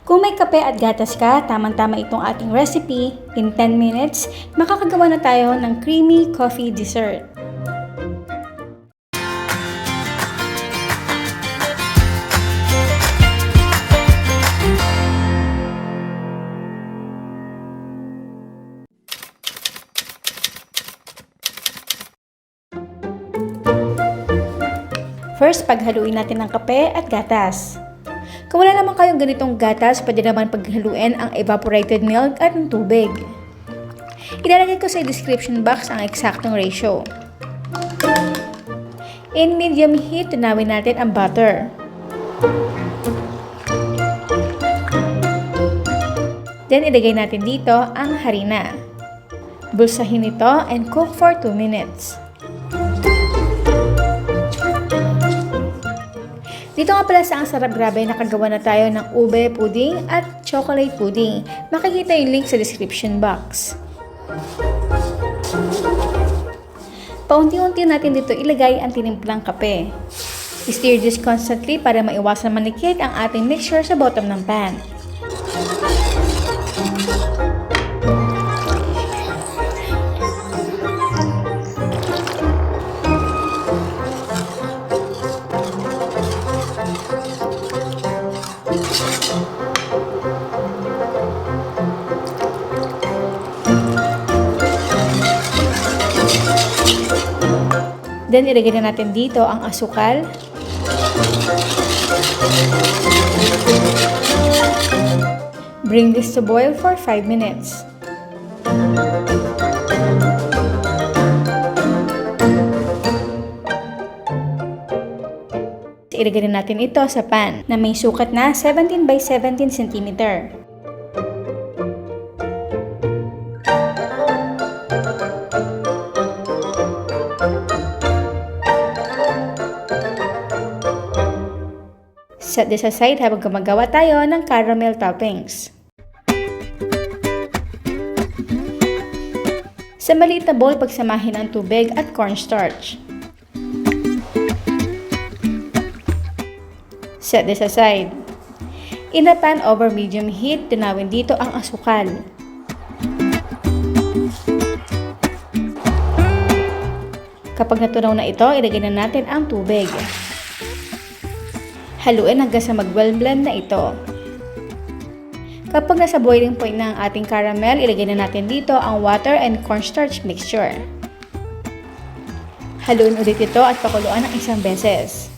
Kung may kape at gatas ka, tamang-tama itong ating recipe. In 10 minutes, makakagawa na tayo ng creamy coffee dessert. First, paghaluin natin ng kape at gatas. Kung wala naman kayong ganitong gatas, pwede naman paghaluin ang evaporated milk at ng tubig. Ilalagay ko sa description box ang eksaktong ratio. In medium heat, tunawin natin ang butter. Then, ilagay natin dito ang harina. Bulsahin ito and cook for 2 minutes. Dito nga pala sa SARAP GRABE, nakagawa na tayo ng ube pudding at chocolate pudding. Makikita yung link sa description box. Paunti-unti natin dito ilagay ang tinimplang kape. Stir this constantly para maiwasan manikit ang ating mixture sa bottom ng pan. Then, ilagay na natin dito ang asukal. Bring this to boil for 5 minutes. Ilagay na natin ito sa pan na may sukat na 17 by 17 cm. Set this aside habang gumagawa tayo ng caramel toppings. Sa maliit na bowl, pagsamahin ang tubig at cornstarch. Set this aside. In a pan over medium heat, tunawin dito ang asukal. Kapag natunaw na ito, ilagay na natin ang tubig. Haluin hanggang sa mag-well blend na ito. Kapag nasa boiling point na ang ating caramel, ilagay na natin dito ang water and cornstarch mixture. Haluin ulit ito at pakuluan ng isang beses.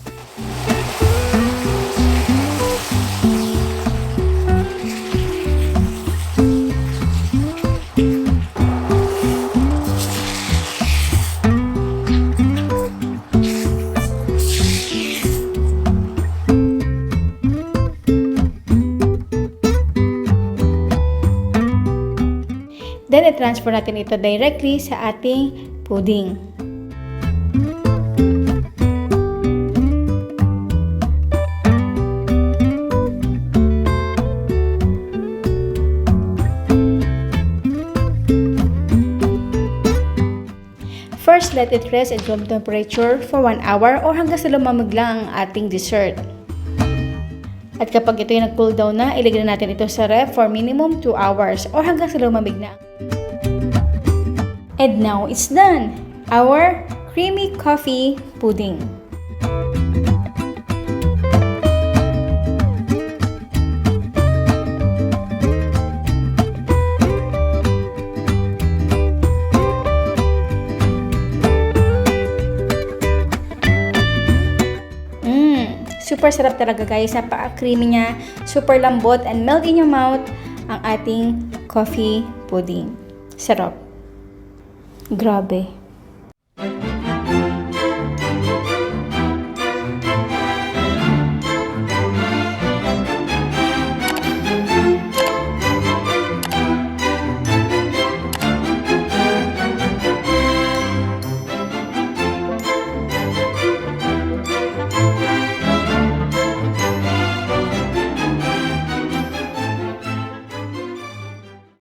Then, i-transfer natin ito directly sa ating pudding. First, let it rest at room temperature for 1 hour or hanggang sa lumamig lang ang ating dessert. At kapag ito yung nag-cool down na, ilagay na natin ito sa ref for minimum 2 hours or hanggang sa lumamig na. And now it's done! Our creamy coffee pudding. Super sarap talaga guys, napaka-creamy niya, super lambot and melt in your mouth ang ating coffee pudding. Sarap. Grabe.